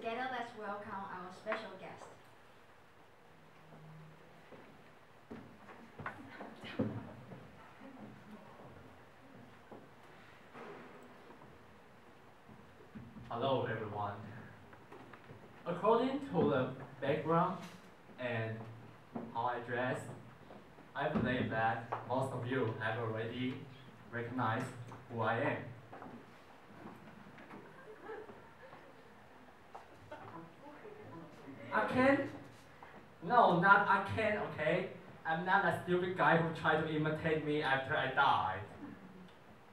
together, let's welcome our special guest. Hello everyone. According to the background and how I dress, I believe that most of you have already recognized who I am. I can? No, not I can, okay? I'm not a stupid guy who tried to imitate me after I died.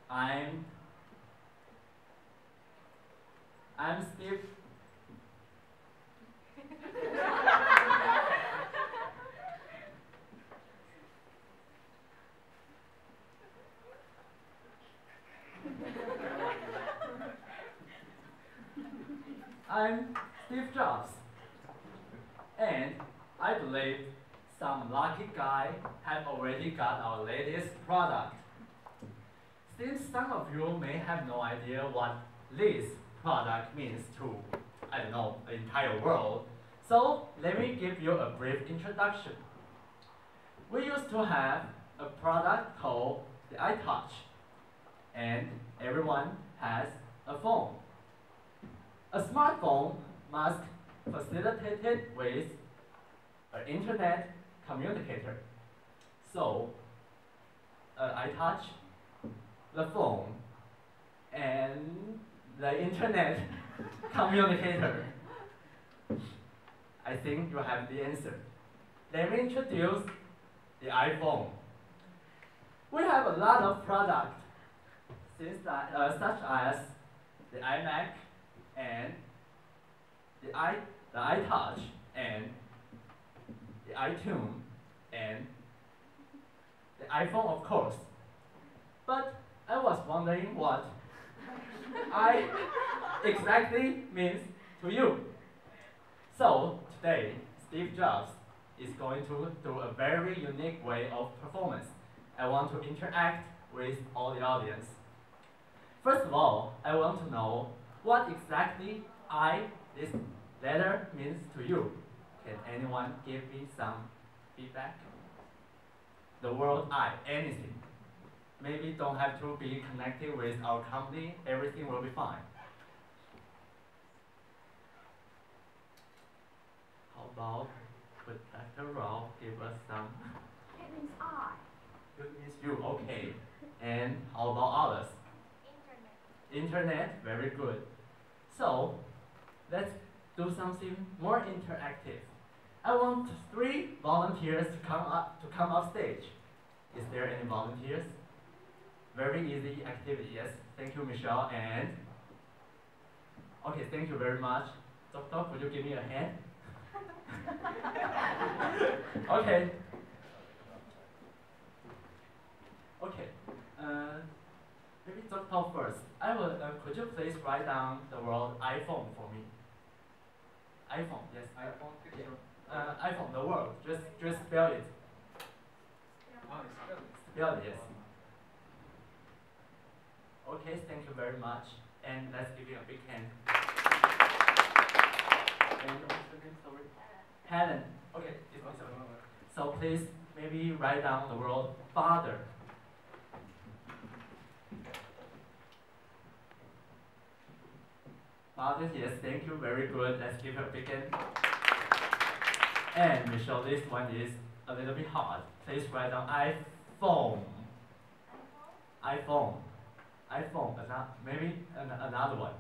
I'm Steve. I'm Steve Jobs. And I believe some lucky guy have already got our latest product. Since some of you may have no idea what this product means to, I don't know, the entire world, so let me give you a brief introduction. We used to have a product called the iTouch, and everyone has a phone. A smartphone must facilitate it with an internet communicator. So, iTouch, the phone, and the internet communicator. I think you have the answer. Let me introduce the iPhone. We have a lot of products such as the iMac and the iTouch and the iTunes and the iPhone, of course. But I was wondering what I exactly means to you. So today, Steve Jobs is going to do a very unique way of performance. I want to interact with all the audience. First of all, I want to know what exactly this letter means to you. Can anyone give me some feedback? The word I, anything. Maybe don't have to be connected with our company, everything will be fine. How about would Dr. Rao give us some? It means I. It means you, okay. And how about others? Internet, very good. So, let's do something more interactive. I want 3 volunteers to come up stage. Is there any volunteers? Very easy activity, yes. Thank you, Michelle, and okay, thank you very much. Doc, would you give me a hand? Okay. Okay. Maybe Doc first. Could you please write down the word iPhone for me? iPhone, yes. iPhone picture. iPhone, the word. Just spell it. Oh, it's spelled. Spell it, yes. Okay, thank you very much. And let's give you a big hand. And what's your name? Sorry. Helen. Okay, it's okay. So please maybe write down the word father. Father, yes, thank you, very good. Let's give her a big hand. And Michelle, this one is a little bit hard. Please write down iPhone. iPhone. iPhone, maybe another one.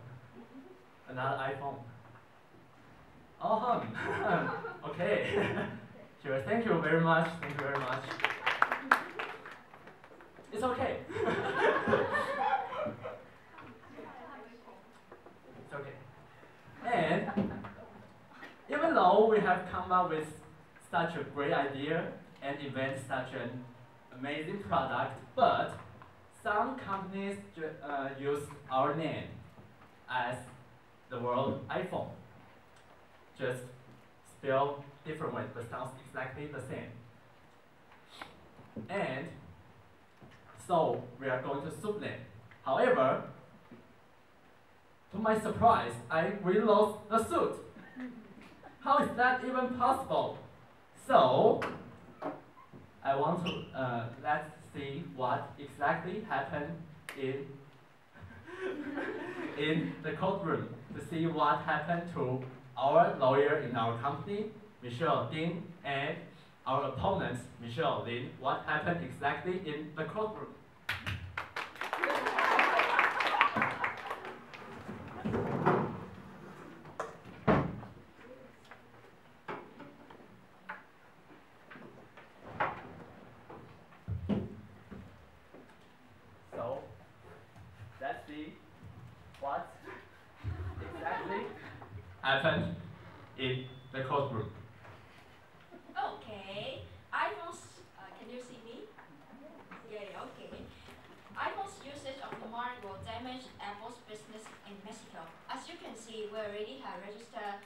Another iPhone. Oh, okay. Sure, thank you very much. Thank you very much. It's okay. It's okay. And even though we have come up with such a great idea and invent such an amazing product, but some companies use our name as the word iPhone. Just spelled different way, but sounds exactly the same. And so we are going to soup them. However, to To my surprise, I reload the suit. How is that even possible? So, I want to let's see what exactly happened in in the courtroom to see what happened to our lawyer in our company, Michelle Ding, and our opponent, Michelle Lin. What happened exactly in the courtroom? So, let's see what exactly happened in the courtroom. Okay. iPhone's, can you see me? Yeah, okay. iPhone's usage of the mark will damage Apple's business in Mexico. As you can see, we already have registered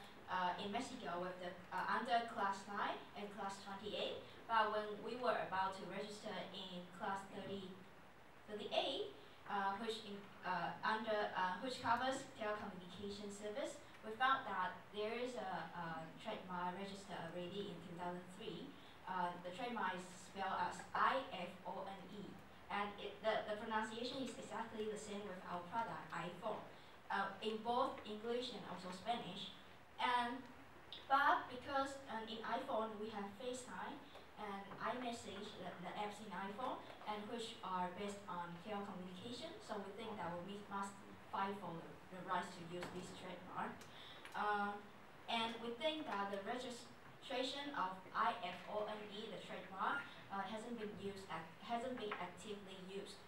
in Mexico with the under class 9 and class 28. But when we were about to register in class 38, which covers telecommunication service, we found that there is a trademark registered already in 2003. The trademark is spelled as i-fone, and the pronunciation is exactly the same with our product, iPhone, in both English and also Spanish. But because in iPhone we have FaceTime and iMessage, the apps in iPhone, and which are based on telecommunication, so we think that we must fight for the rights to use this trademark. And we think that the registration of i-fone, the trademark, hasn't been actively used.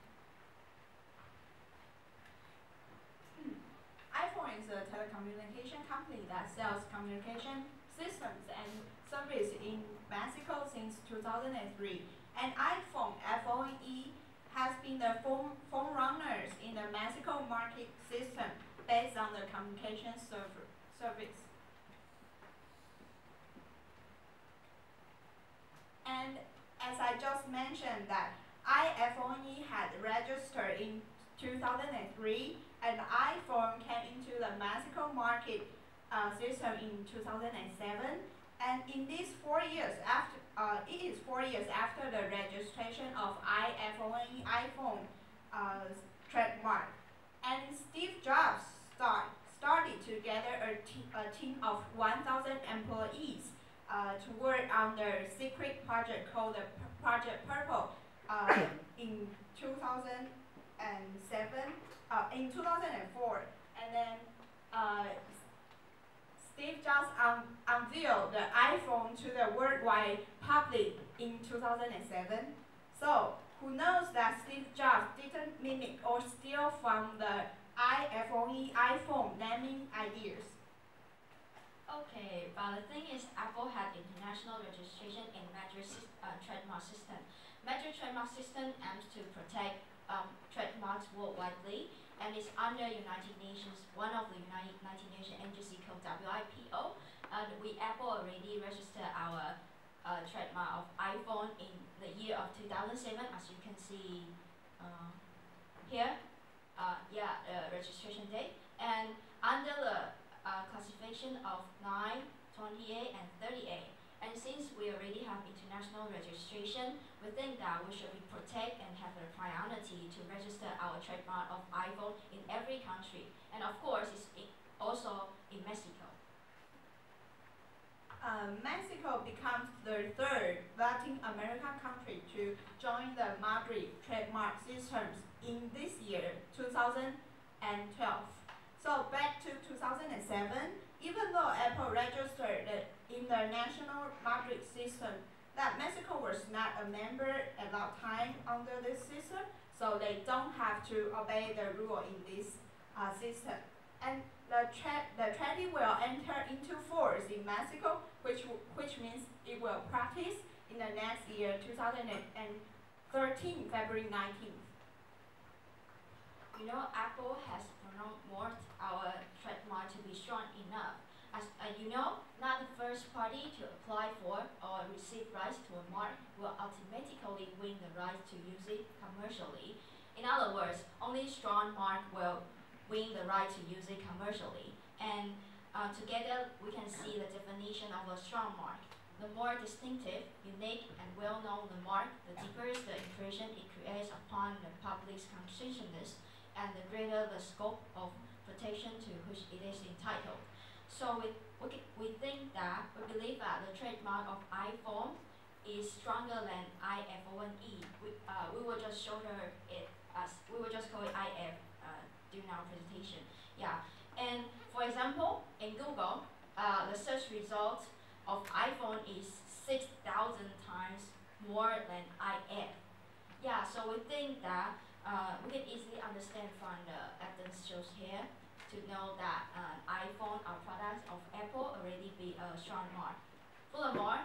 iPhone is a telecommunication company that sells communication systems and service in Mexico since 2003. And iPhone, FONE, has been the forerunners in the Mexico market system based on the communication service. And as I just mentioned that iPhone had registered in 2003 and iPhone came into the Mexico market system in 2007. And in these 4 years after, it is 4 years after the registration of iPhone trademark. And Steve Jobs started together a team of 1,000 employees to work on their secret project called the Project Purple in 2007, in 2004, and then Steve Jobs unveiled the iPhone to the worldwide public in 2007. So who knows that Steve Jobs didn't mimic or steal from the iPhone naming ideas? Okay, but the thing is, Apple had international registration in major trademark system. Major trademark system aims to protect trademarks worldwide, and is under United Nations, one of the United Nations agency called WIPO. And Apple already registered our trademark of iPhone in the year of 2007, as you can see here. Registration date, and under the classification of 9, 28, and 38. And since we already have international registration, we think that we should be protect and have the priority to register our trademark of iPhone in every country. And of course, it's also in Mexico. Mexico becomes the third Latin American country to join the Madrid trademark systems in this year, 2012. So back to 2007, even though Apple registered in the national Madrid system, that Mexico was not a member at that time under this system, so they don't have to obey the rule in this system. And the treaty will enter into force in Mexico, which means it will practice in the next year, 2013, February 19th. You know, Apple has promoted our trademark to be strong enough. As you know, not the first party to apply for or receive rights to a mark will automatically win the right to use it commercially. In other words, only strong mark will win the right to use it commercially. And together, we can see the definition of a strong mark. The more distinctive, unique, and well-known the mark, the deeper is the impression it creates upon the public's consciousness, and the greater the scope of protection to which it is entitled. So we believe that the trademark of iPhone is stronger than i-fone. We will just show her it as, we will just call it IF during our presentation. Yeah, and for example, in Google, the search result of iPhone is 6,000 times more than IF. Yeah, so we think that we can easily understand from the evidence shows here to know that iPhone are products of Apple already be a strong mark. Furthermore,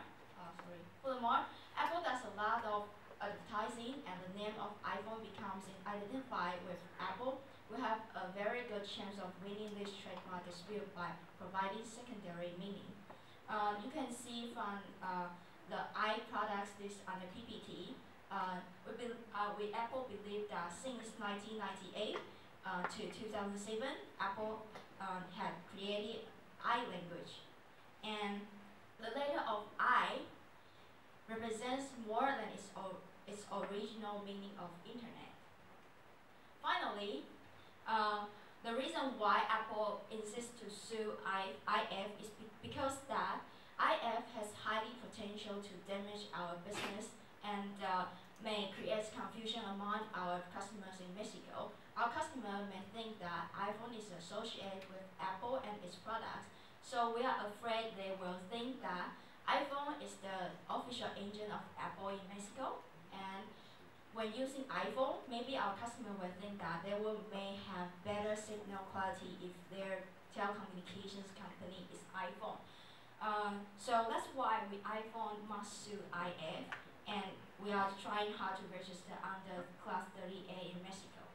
Apple does a lot of advertising, and the name of iPhone becomes identified with Apple. We have a very good chance of winning this trademark dispute by providing secondary meaning. You can see from the I products this on the PPT. Apple believe that since 1998 to 2007, Apple had created I language, and the letter of I represents more than its original meaning of internet. Finally, the reason why Apple insists to sue IF is because that IF has highly potential to damage our business and may create confusion among our customers in Mexico. Our customer may think that iPhone is associated with Apple and its products, so we are afraid they will think that iPhone is the official engine of Apple in Mexico, and when using iPhone, maybe our customer will think that they may have better signal quality if their telecommunications company is iPhone. So that's why iPhone must sue IF, and we are trying hard to register under Class 30A in Mexico.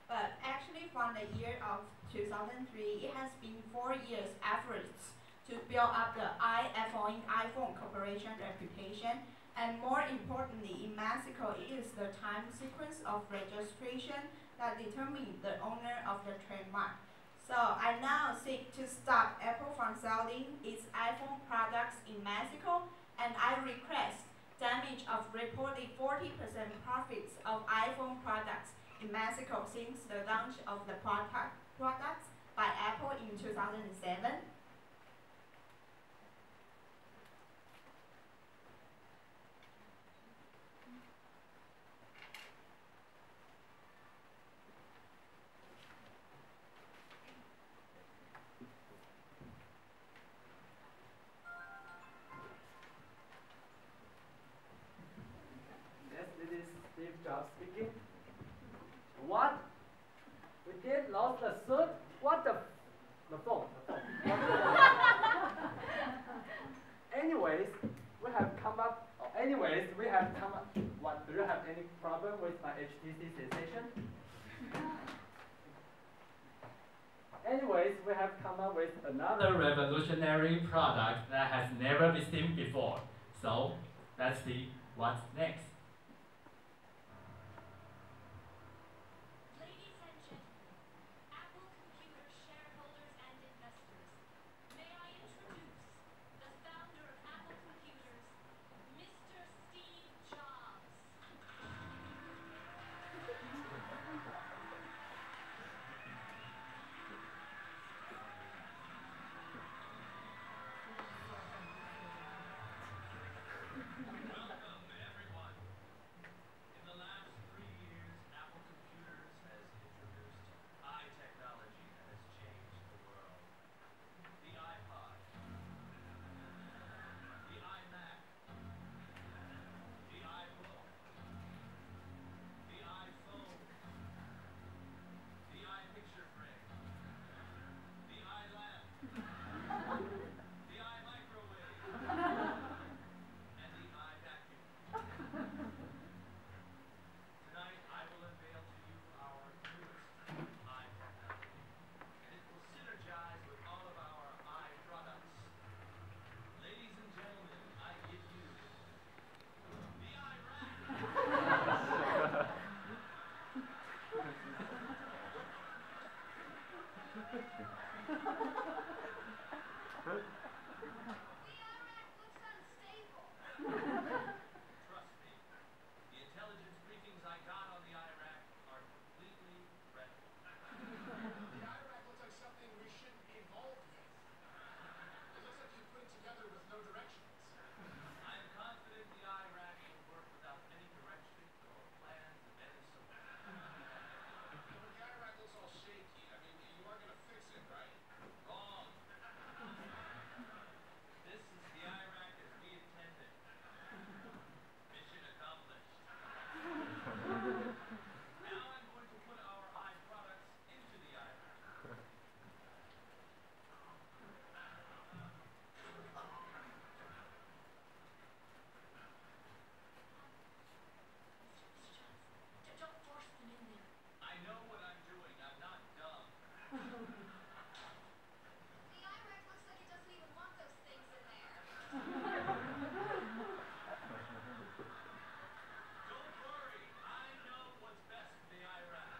But actually from the year of 2003, it has been 4 years efforts to build up the iPhone Corporation reputation. And more importantly, in Mexico, it is the time sequence of registration that determines the owner of the trademark. So I now seek to stop Apple from selling its iPhone products in Mexico, and I request damage of reported 40% profits of iPhone products in Mexico since the launch of the products by Apple in 2007. Yes, this is Steve Jobs speaking. What? We did lost the suit? What the phone. Anyways, we have come up. What? Do you have any problem with my HTC sensation? Anyways, we have come up with another revolutionary product that has never been seen before. So, let's see what's next. Trust me, the intelligence briefings I got on the Iraq are completely credible. The Iraq looks like something we shouldn't be involved with. It looks like you put it together with no directions. I am confident the Iraq will work without any directions or plans of any sort. But the Iraq looks all shaky. I mean, you are going to fix it, right? Wrong. This is the Iraq as we intended. Mission accomplished. Now I'm going to put our products into the Iraq. Don't force them in there. I know what I'm doing. I'm not dumb. The Iraq looks like it doesn't even want those things in there. Don't worry. I know what's best for the Iraq.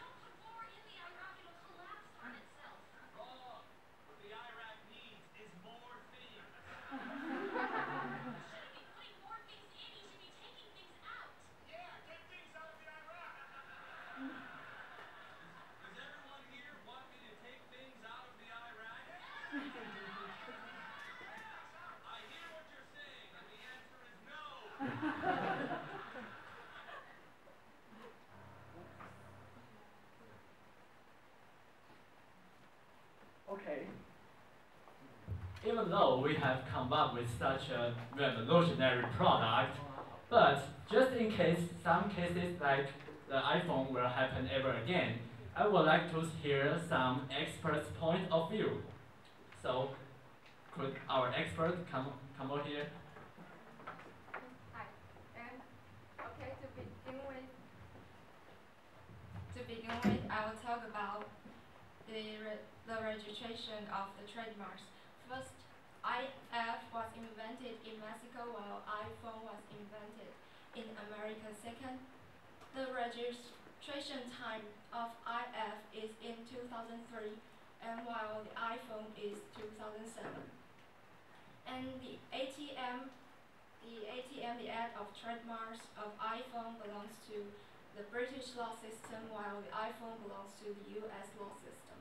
Don't put more in the Iraq, it'll collapse on itself. Wrong. What the Iraq needs is more things. You shouldn't be putting more things in, you should be taking things out. Yeah, get things out of the Iraq. Does everyone here want me to take things out of the Iraq? I hear what you're saying, and the answer is no. Okay. Even though we have come up with such a revolutionary product, but just in case some cases like the iPhone will happen ever again, I would like to hear some experts' point of view. So, could our expert come over here? Hi. And okay, to begin with, I will talk about the registration of the trademarks. First, IF was invented in Mexico while iPhone was invented in America. Second, the registration time of IF is in 2003, and while the iPhone is 2007. And the act of trademarks of iPhone belongs to the British law system, while the iPhone belongs to the US law system.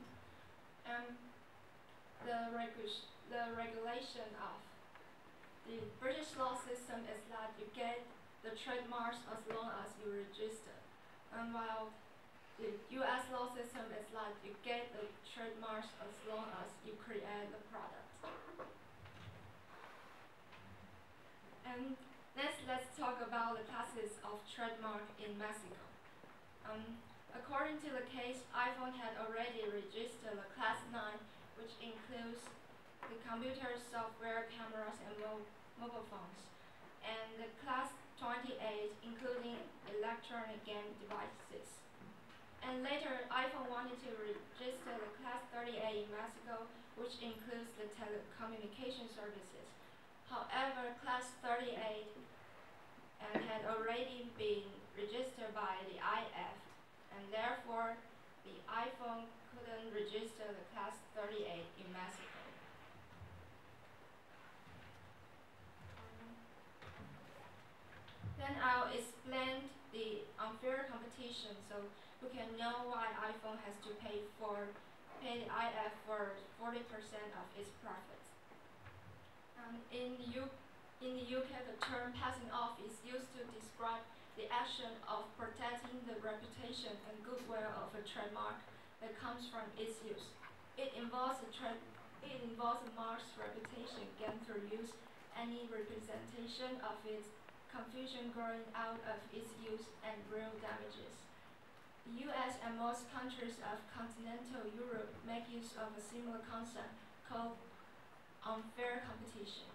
The regulation of the British law system is that you get the trademarks as long as you register, and while the US law system is that you get the trademarks as long as you create the product. And let's talk about the classes of trademark in Mexico. According to the case, iPhone had already registered the Class 9, which includes the computer, software, cameras, and mobile phones, and the Class 28, including electronic game devices. And later, iPhone wanted to register the Class 38 in Mexico, which includes the telecommunication services. However, Class 38 had already been registered by the IF, and therefore the iPhone couldn't register the Class 38 in Mexico. Then I'll explain the unfair competition so we can know why iPhone has to pay the IF for 40% of its profits. In the UK, the term passing off is used to describe the action of protecting the reputation and goodwill of a trademark that comes from its use. It involves a mark's reputation gained through use, any representation of its confusion growing out of its use, and real damages. The US and most countries of continental Europe make use of a similar concept called unfair competition.